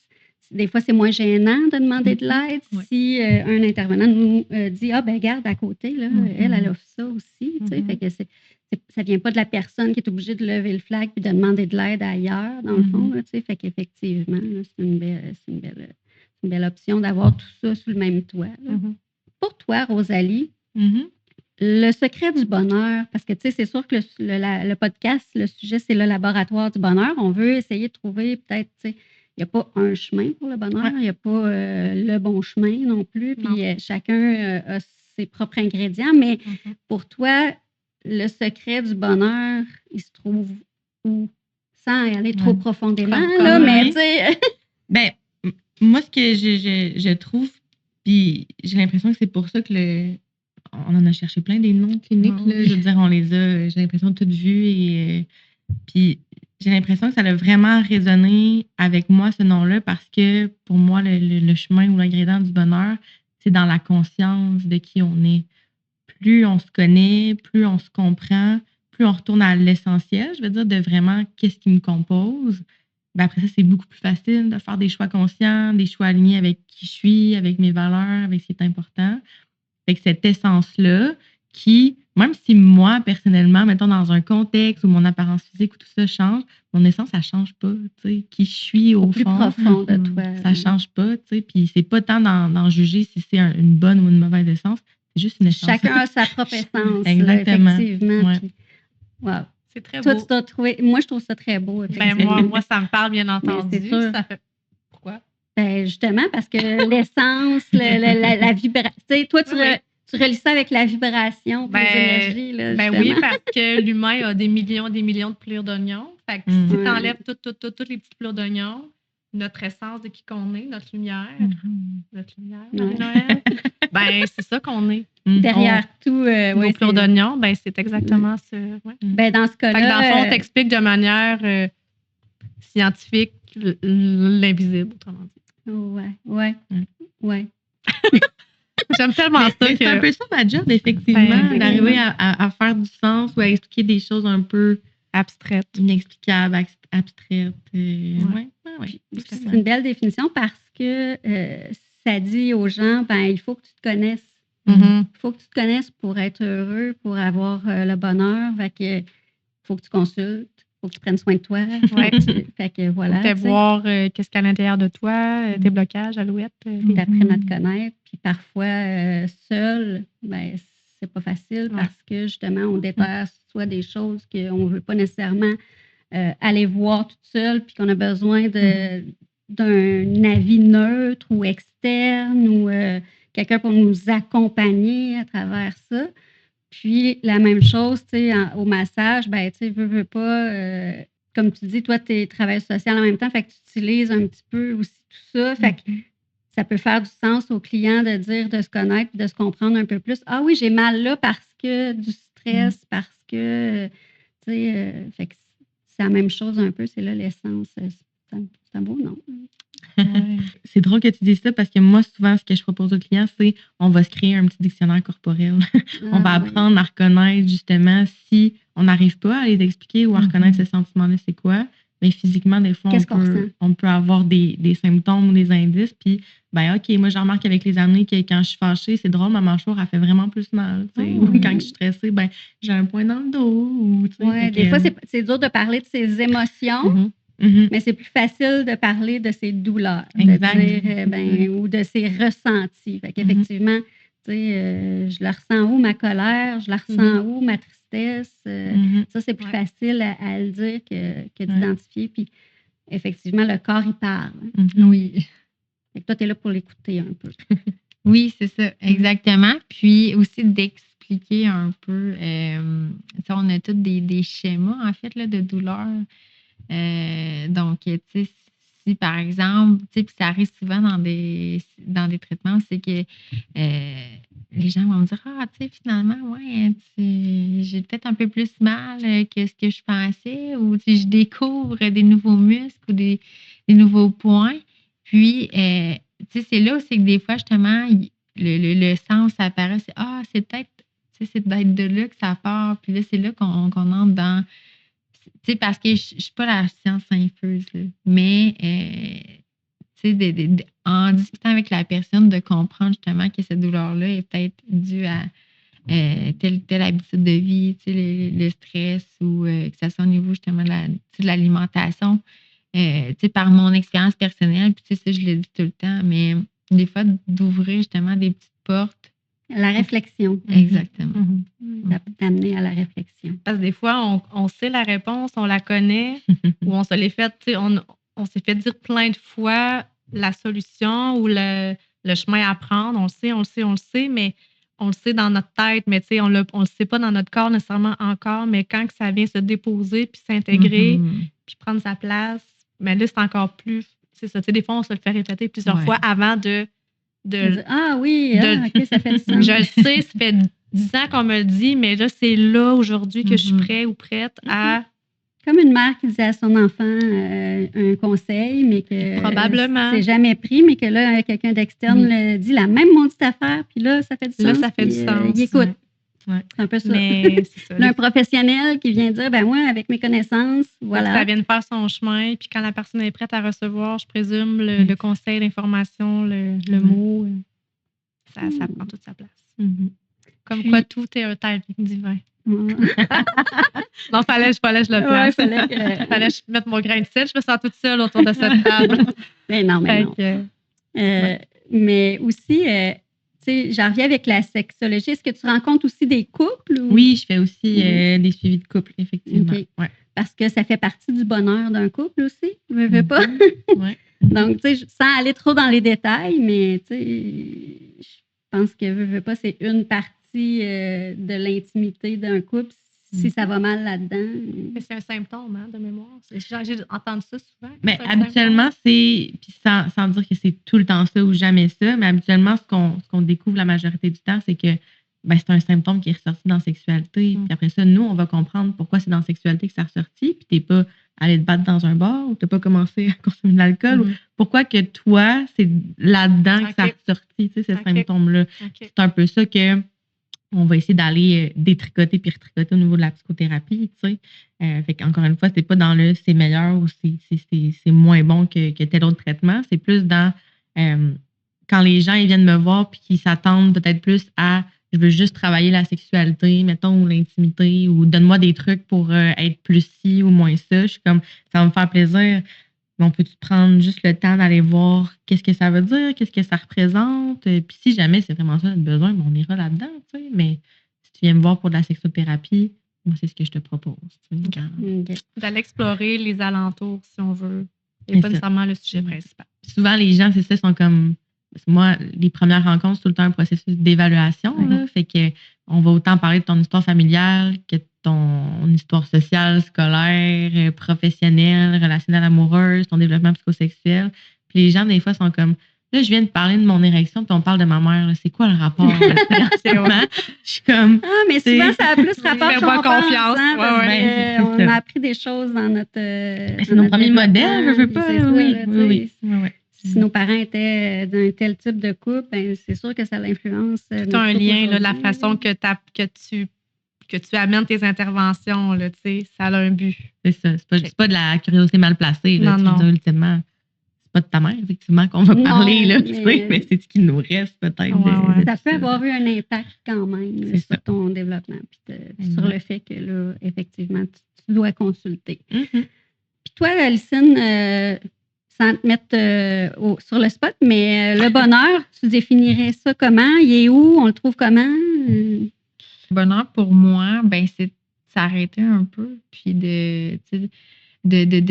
Des fois, c'est moins gênant de demander de l'aide. Si un intervenant nous dit regarde à côté, là, elle offre ça aussi. Fait que ça vient pas de la personne qui est obligée de lever le flag et de demander de l'aide ailleurs, dans le fond. Là, fait qu'effectivement, là, c'est une belle option d'avoir tout ça sous le même toit. Pour toi, Rosalie, le secret du bonheur, parce que c'est sûr que le podcast, le sujet, c'est le laboratoire du bonheur. On veut essayer de trouver peut-être, il n'y a pas un chemin pour le bonheur, il n'y a pas le bon chemin non plus, puis chacun a ses propres ingrédients, mais pour toi, le secret du bonheur, il se trouve où? Sans aller trop profondément, là, mais tu sais... moi, ce que je trouve, puis j'ai l'impression que c'est pour ça que on en a cherché plein des noms cliniques, là, je veux dire, on les a, j'ai l'impression, toutes vues, et puis j'ai l'impression que ça a vraiment résonné avec moi, ce nom-là, parce que pour moi, le chemin ou l'ingrédient du bonheur, c'est dans la conscience de qui on est. Plus on se connaît, plus on se comprend, plus on retourne à l'essentiel, je veux dire, de vraiment qu'est-ce qui me compose. Après ça, c'est beaucoup plus facile de faire des choix conscients, des choix alignés avec qui je suis, avec mes valeurs, avec ce qui est important. Fait que cette essence-là qui même si moi, personnellement, mettons dans un contexte où mon apparence physique ou tout ça change, mon essence, ça change pas. Tu sais, qui je suis au plus fond, profond de toi. ça change pas. Tu sais, puis c'est pas tant d'en juger si c'est une bonne ou une mauvaise essence. C'est juste une essence. Chacun a sa propre essence, là, Exactement. effectivement. Ouais. Puis, wow. C'est très Toi, beau. tu t'as trouvé. Moi, je trouve ça très beau. Ben, effectivement. moi, ça me parle, bien entendu. c'est sûr. Ça fait... Pourquoi? Ben, justement, parce que l'essence, la vibration. Tu sais, toi, tu relis ça avec la vibration, puis les énergies. Là, ben oui, parce que l'humain a des millions de pelures d'oignons. Fait que si tu enlèves toutes les petites pelures d'oignons, notre essence de qui qu'on est, notre lumière, Marie-Noël, ben c'est ça qu'on est. Derrière tout. Nos pelures d'oignons, ben c'est exactement ça. Ouais. Ben, dans ce cas-là. Fait que dans le fond, on t'explique de manière scientifique l'invisible, autrement dit. Ouais. J'aime tellement ça. C'est un peu ça ma job, effectivement, d'arriver à faire du sens ou à expliquer des choses un peu abstraites, inexplicables, abstraites. Ouais. C'est une belle définition parce que ça dit aux gens, ben il faut que tu te connaisses. Il faut que tu te connaisses pour être heureux, pour avoir le bonheur. Fait que faut que tu consultes. Faut que tu prennes soin de toi. Fait que voilà. Faut voir qu'est-ce qu'il y a à l'intérieur de toi, tes blocages, alouettes. T'apprennes à te connaître. Puis parfois, seul, ben, c'est pas facile parce que justement, on déterre soit des choses qu'on veut pas nécessairement aller voir toute seule, puis qu'on a besoin d'un avis neutre ou externe ou quelqu'un pour nous accompagner à travers ça. Puis, la même chose, tu sais, au massage, ben, tu sais, veux pas, comme tu dis, toi, tu es travailleuse sociale en même temps, fait que tu utilises un petit peu aussi tout ça. Fait que ça peut faire du sens au client de dire, de se connaître, de se comprendre un peu plus. Ah oui, j'ai mal là parce que du stress, parce que, tu sais, fait que c'est la même chose un peu, c'est là l'essence. C'est un beau nom. C'est drôle que tu dises ça parce que moi, souvent, ce que je propose aux clients, c'est on va se créer un petit dictionnaire corporel. On va apprendre à reconnaître justement si on n'arrive pas à les expliquer ou à reconnaître ce sentiment-là, c'est quoi. Mais physiquement, des fois, on peut avoir des symptômes ou des indices. Puis, ben OK, moi, je remarque avec les années que quand je suis fâchée, c'est drôle, ma mâchoire, elle fait vraiment plus mal. Ou quand je suis stressée, ben j'ai un point dans le dos. Des fois, c'est dur de parler de ses émotions. Mais c'est plus facile de parler de ses douleurs, de dire, ou de ses ressentis. Fait qu'effectivement, je la ressens où, ma colère, je la ressens où, ma tristesse. Ça, c'est plus facile à le dire que d'identifier. Puis, effectivement, le corps, il parle. Oui. Fait que toi, tu es là pour l'écouter un peu. Oui, c'est ça, exactement. Puis aussi d'expliquer un peu, on a tous des schémas, en fait, là, de douleur. Donc, tu sais, si par exemple, tu sais, puis ça arrive souvent dans des traitements, c'est que les gens vont me dire, ah, tu sais, finalement, ouais, j'ai peut-être un peu plus mal que ce que je pensais, ou tu sais, je découvre des nouveaux muscles ou des nouveaux points. Puis, tu sais, c'est là où c'est que des fois, justement, le sens apparaît, c'est, ah, c'est peut-être, tu sais, c'est peut-être de là que ça part. Puis là, c'est là qu'on entre dans. Tu sais, parce que je ne suis pas la science infuse, là, mais tu sais, en discutant avec la personne, de comprendre justement que cette douleur-là est peut-être due à telle habitude de vie, tu sais, le stress ou que ça soit au niveau justement de l'alimentation. Tu sais, par mon expérience personnelle, puis tu sais, ça, je le dis tout le temps, mais des fois, d'ouvrir justement des petites portes. La réflexion. Exactement. D'amener à la réflexion. Parce que des fois, on sait la réponse, on la connaît, ou on se l'est fait, tu sais, on s'est fait dire plein de fois la solution ou le chemin à prendre. On le sait, mais on le sait dans notre tête, mais tu sais, on le sait pas dans notre corps nécessairement encore, mais quand que ça vient se déposer, puis s'intégrer, puis prendre sa place, mais là, c'est encore plus, c'est ça. Tu sais, des fois, on se le fait répéter plusieurs fois avant de ah oui, OK, ça fait du sens. Je le sais, ça fait 10 ans qu'on me le dit, mais là, c'est là, aujourd'hui, que je suis prêt ou prête à... Comme une mère qui disait à son enfant un conseil, mais que probablement c'est jamais pris, mais que là, quelqu'un d'externe le dit la même maudite affaire, puis là, ça fait du sens. Là, ça fait du sens. Il écoute. Ouais. C'est un peu ça. Mais c'est ça. Un professionnel qui vient dire, ben moi, avec mes connaissances, voilà. Ça vient de faire son chemin, puis quand la personne est prête à recevoir, je présume, le conseil, l'information, le mot, ça prend toute sa place. Comme Puis- quoi tout est un timing divin. Ouais. Non, fallait que je le Ouais, place. fallait que- Fallait que je mette mon grain de sel. Je me sens toute seule autour de cette table. Mais non, mais Fait non. que, Mais aussi, tu sais, j'en reviens avec la sexologie. Est-ce que tu rencontres aussi des couples? Ou... Oui, je fais aussi des suivis de couple, effectivement. Ok. Ouais. Parce que ça fait partie du bonheur d'un couple aussi. Je veux pas. Ouais. Donc, tu sais, sans aller trop dans les détails, mais tu sais, je pense que veux pas, c'est une partie de l'intimité d'un couple. Si ça va mal là-dedans. mais c'est un symptôme de mémoire. J'ai entendu ça souvent. Mais C'est un habituellement, c'est, puis sans dire que c'est tout le temps ça ou jamais ça, mais habituellement, ce qu'on découvre la majorité du temps, c'est que c'est un symptôme qui est ressorti dans la sexualité. Puis après ça, nous, on va comprendre pourquoi c'est dans la sexualité que ça a ressorti, puis t'es pas allé te battre dans un bar ou t'as pas commencé à consommer de l'alcool. Mhm. Pourquoi que toi, c'est là-dedans que ça a Ok. ressorti, tu sais, ce Ok. symptôme-là. OK. C'est un peu ça que on va essayer d'aller détricoter puis retricoter au niveau de la psychothérapie, tu sais. Fait qu'encore une fois, c'est pas dans le c'est meilleur ou c'est moins bon que tel autre traitement. C'est plus dans quand les gens ils viennent me voir puis qu'ils s'attendent peut-être plus à je veux juste travailler la sexualité, mettons, ou l'intimité, ou donne-moi des trucs pour être plus ci ou moins ça. Je suis comme, ça va me faire plaisir. Mais on peut-tu prendre juste le temps d'aller voir qu'est-ce que ça veut dire, qu'est-ce que ça représente? Puis si jamais c'est vraiment ça notre besoin, on ira là-dedans, tu sais. Mais si tu viens me voir pour de la sexothérapie, moi, c'est ce que je te propose. Tu sais, OK. D'aller explorer les alentours, si on veut. Et C'est pas ça. nécessairement le sujet principal. Souvent, les gens, c'est ça, sont comme. Parce que moi, les premières rencontres, c'est tout le temps un processus d'évaluation. Là. Fait que on va autant parler de ton histoire familiale que de ton histoire sociale, scolaire, professionnelle, relationnelle amoureuse, ton développement psychosexuel. Puis les gens, des fois, sont comme. Là, je viens de parler de mon érection, puis on parle de ma mère. là. C'est quoi le rapport? là, je suis comme. Ah, mais souvent, ça a plus rapport fais qu'on pas pense, confiance. hein, Ouais, parce ouais. Ben, c'est qu'on ça. a appris des choses dans notre. C'est dans nos notre premiers développement, modèles, je veux puis pas. c'est ça, Oui, là, tu sais. oui, oui. Si nos parents étaient d'un tel type de couple, ben, c'est sûr que ça l'influence. Tu as un lien, là, la façon que tu amènes tes interventions, là, tu sais, ça a un but. C'est ça. C'est pas de la curiosité mal placée. Là, Non, tu veux non. dire, ultimement, c'est pas de ta mère, effectivement, qu'on va Non, parler. Là, tu mais- sais, mais c'est ce qu'il nous reste, peut-être. Ouais, ouais. Ça peut avoir eu un impact quand même là, C'est sur ça. ton développement, puis sur Exact. le fait que là, effectivement, tu dois consulter. Mhm. Puis toi, Alicine, sans te mettre sur le spot, mais le bonheur, tu définirais ça comment? Il est où? On le trouve comment? Le bonheur pour moi, c'est de s'arrêter un peu, puis de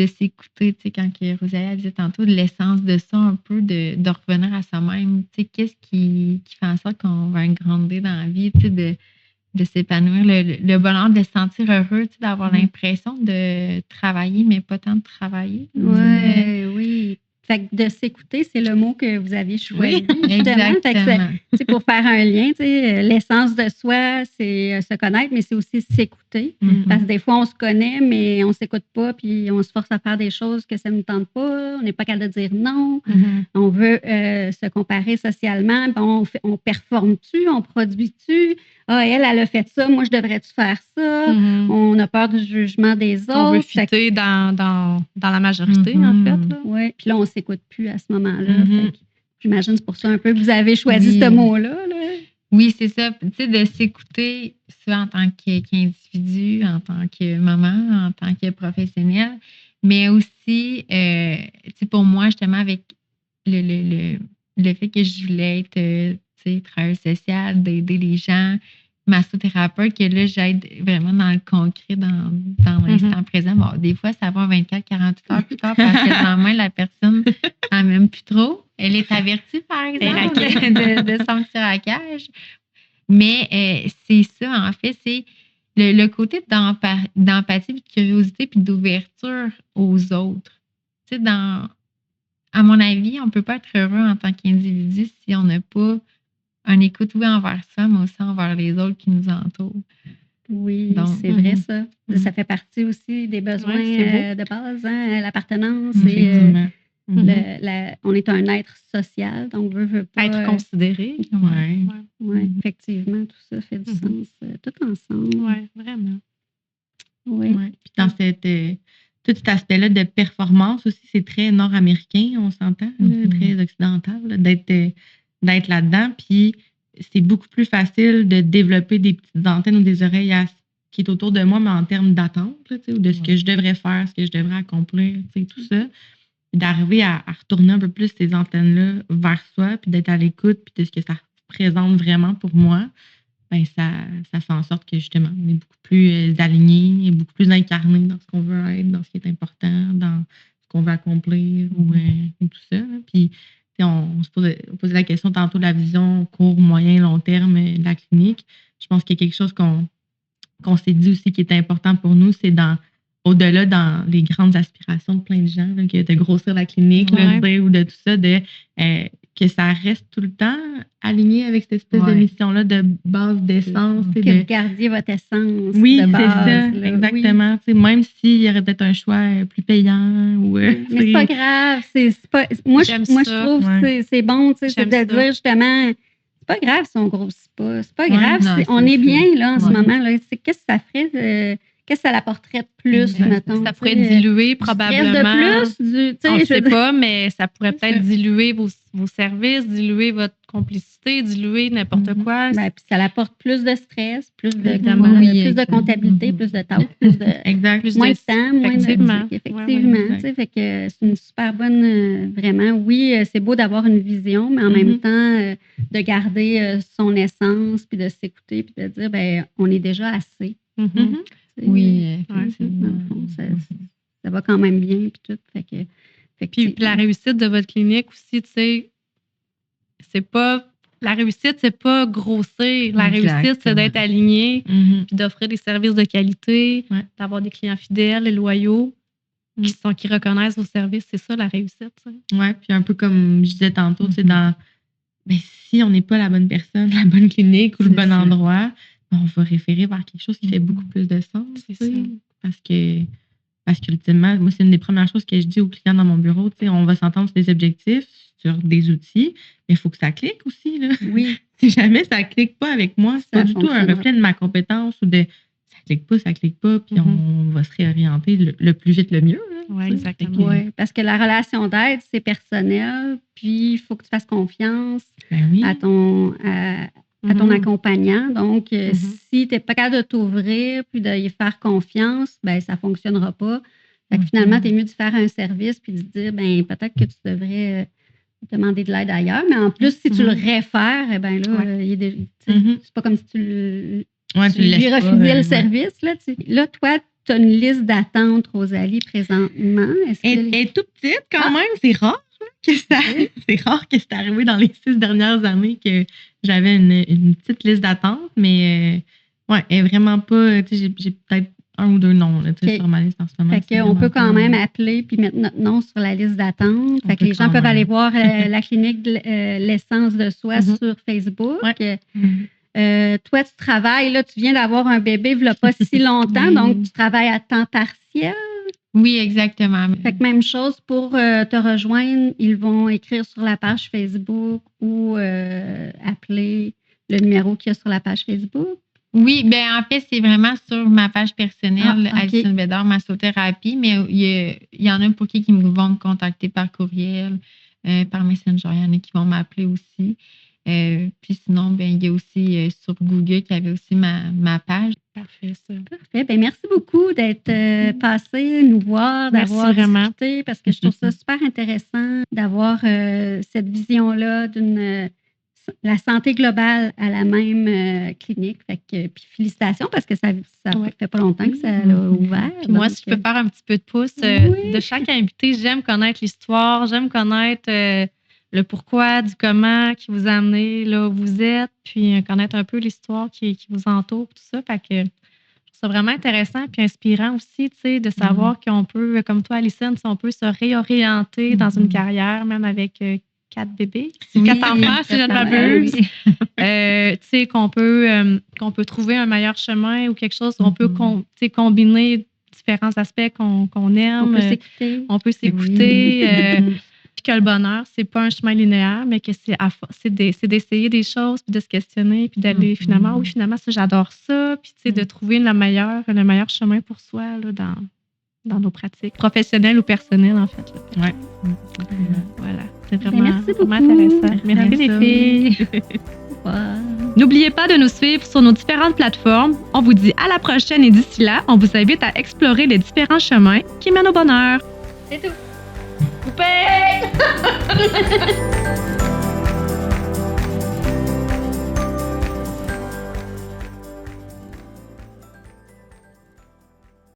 s'écouter, tu sais, quand que Rosalie a dit tantôt, de l'essence de ça un peu, de revenir à soi-même. Tu sais, qu'est-ce qui fait en sorte qu'on va grandir dans la vie, tu sais, de s'épanouir, le bonheur de se sentir heureux, tu sais, d'avoir l'impression de travailler, mais pas tant de travailler. Oui. Fait que de s'écouter, c'est le mot que vous aviez choisi. justement. Fait que Exactement. c'est pour faire un lien, tu sais, l'essence de soi, c'est se connaître, mais c'est aussi s'écouter. Parce que des fois, on se connaît, mais on ne s'écoute pas, puis on se force à faire des choses que ça ne nous tente pas. On n'est pas capable de dire non. On veut se comparer socialement. Bon, on performe-tu? On produit-tu? Ah, elle a fait ça. Moi, je devrais-tu faire ça? On a peur du jugement des autres. On veut fitter dans la majorité, en fait. là. Oui, puis là, on ne s'écoute plus à ce moment-là. Mhm. Fait que j'imagine que c'est pour ça un peu que vous avez choisi Oui. ce mot-là. Là. Oui, c'est ça. Tu sais, de s'écouter, soit en tant qu'individu, en tant que maman, en tant que professionnelle, mais aussi, tu sais, pour moi, justement, avec le fait que je voulais être, tu sais, travailleuse sociale, d'aider les gens, massothérapeute, que là, j'aide vraiment dans le concret, dans l'instant présent. Bon, des fois, ça va 24-48 heures plus tard parce que le lendemain, la personne n'en même plus trop. Elle est avertie, par exemple, de son petit raquage. Mais c'est ça, en fait, c'est le côté d'empathie, puis de curiosité, puis d'ouverture aux autres. Tu sais, à mon avis, on ne peut pas être heureux en tant qu'individu si on n'a pas une écoute, oui, envers soi, mais aussi envers les autres qui nous entourent. Oui, Donc, c'est vrai ça. Ça fait partie aussi des besoins Ouais, de base, hein, l'appartenance. Effectivement. On est un être social, donc veut pas. Être considéré. Ouais. Oui, effectivement, tout ça fait du sens, tout ensemble. Oui, vraiment. Oui. Ouais. Puis dans tout cet aspect-là de performance aussi, c'est très nord-américain, on s'entend, là, très occidental, là, d'être là-dedans. Puis c'est beaucoup plus facile de développer des petites antennes ou des oreilles à ce qui est autour de moi, mais en termes d'attente, là, tu sais, ou de ce que je devrais faire, ce que je devrais accomplir, tu sais, tout ça. D'arriver à retourner un peu plus ces antennes-là vers soi, puis d'être à l'écoute, puis de ce que ça représente vraiment pour moi, ben ça fait en sorte que justement, on est beaucoup plus alignés et beaucoup plus incarnés dans ce qu'on veut être, dans ce qui est important, dans ce qu'on veut accomplir ou tout ça. Là. Puis, tu sais, on se posait la question tantôt de la vision court, moyen, long terme de la clinique. Je pense qu'il y a quelque chose qu'on s'est dit aussi qui est important pour nous, c'est au-delà dans les grandes aspirations de plein de gens, là, de grossir la clinique là, ou de tout ça, que ça reste tout le temps aligné avec cette espèce de mission-là de base d'essence. Que vous gardiez votre essence de base. C'est ça, là, exactement. Oui. Même s'il y aurait peut-être un choix plus payant. Mais c'est pas grave. Moi, je trouve que c'est bon de dire justement... C'est pas grave si on grossit pas. C'est pas grave si on est bien là en ce moment. Là. Qu'est-ce que ça ferait? Qu'est-ce que ça l'apporterait de plus, mettons? Ça pourrait diluer probablement. De plus, on ne sait pas, mais ça pourrait peut-être diluer vos services, diluer votre complicité, diluer n'importe quoi. Ben, puis ça apporte plus de stress, plus de comptabilité, plus de tâches, plus de moins de temps, moins de musique, effectivement. Fait que c'est une super bonne, vraiment. Oui, c'est beau d'avoir une vision, mais en même temps, de garder son essence, puis de s'écouter, puis de dire, ben on est déjà assez. Oui, ça va quand même bien, puis tout. Puis la réussite de votre clinique aussi, tu sais, la réussite, c'est pas grossir. La réussite, c'est d'être aligné, puis d'offrir des services de qualité, d'avoir des clients fidèles et loyaux qui reconnaissent vos services. C'est ça, la réussite. Oui, puis un peu comme je disais tantôt, c'est si on n'est pas la bonne personne, la bonne clinique ou le bon endroit, on va référer vers quelque chose qui fait beaucoup plus de sens. C'est ça. Parce qu'ultimement, moi, c'est une des premières choses que je dis aux clients dans mon bureau. On va s'entendre sur des objectifs, sur des outils, mais il faut que ça clique aussi. Là. Oui. Si jamais ça ne clique pas avec moi, c'est pas du tout un reflet de ma compétence ou de ça clique pas, puis on va se réorienter le plus vite, le mieux. Oui, exactement. Oui, parce que la relation d'aide, c'est personnel, puis il faut que tu fasses confiance à ton accompagnant. Donc, si tu n'es pas capable de t'ouvrir puis de y faire confiance, ben ça ne fonctionnera pas. Fait que finalement, tu es mieux de faire un service puis de dire, ben peut-être que tu devrais demander de l'aide ailleurs. Mais en plus, si tu le réfères, eh ben là, c'est pas comme si tu lui refusais le service. Là, toi, tu as une liste d'attente, Rosalie, présentement. Elle est toute petite quand même. C'est rare. C'est rare que c'est arrivé dans les 6 dernières années que j'avais une petite liste d'attente, mais elle est vraiment pas. J'ai peut-être 1 ou 2 noms sur ma liste en ce moment. Fait qu'on peut quand même appeler puis mettre notre nom sur la liste d'attente. Fait que les gens peuvent aller voir la clinique de l'essence de soi sur Facebook. Toi, tu travailles, là, tu viens d'avoir un bébé il n'y a pas si longtemps, donc tu travailles à temps partiel. Oui, exactement. Fait que même chose pour te rejoindre, ils vont écrire sur la page Facebook ou appeler le numéro qu'il y a sur la page Facebook. Oui, bien en fait, c'est vraiment sur ma page personnelle, Alison Bédard, massothérapie, mais il y en a pour qui vont me contacter par courriel, par Messenger, il y en a qui vont m'appeler aussi. Puis sinon, ben il y a aussi sur Google qui avait aussi ma page. Parfait, ça. Parfait. Ben, merci beaucoup d'être passé nous voir, d'avoir discuté, parce que je trouve ça super intéressant d'avoir cette vision-là d'une la santé globale à la même clinique. Fait que, puis félicitations parce que ça fait pas longtemps que ça a ouvert. Puis moi, si je peux faire un petit peu de pouce de chaque invité, j'aime connaître l'histoire, j'aime connaître le pourquoi, du comment qui vous a amené là où vous êtes, puis connaître un peu l'histoire qui vous entoure, tout ça. Fait que je trouve ça vraiment intéressant puis inspirant aussi, tu sais, de savoir qu'on peut, comme toi, Alison, on peut se réorienter dans une carrière, même avec 4 bébés, 4 enfants, si je ne m'abuse. Tu sais, qu'on peut trouver un meilleur chemin ou quelque chose où on peut combiner différents aspects qu'on aime. On peut s'écouter. Puis que le bonheur, c'est pas un chemin linéaire, mais que c'est d'essayer des choses, puis de se questionner, puis d'aller finalement, finalement, ça, j'adore ça, puis tu sais, de trouver le meilleur chemin pour soi là, dans nos pratiques professionnelles ou personnelles, en fait. Oui. Voilà. C'est vraiment intéressant. Merci les filles. revoir. N'oubliez pas de nous suivre sur nos différentes plateformes. On vous dit à la prochaine et d'ici là, on vous invite à explorer les différents chemins qui mènent au bonheur. C'est tout. Coupé!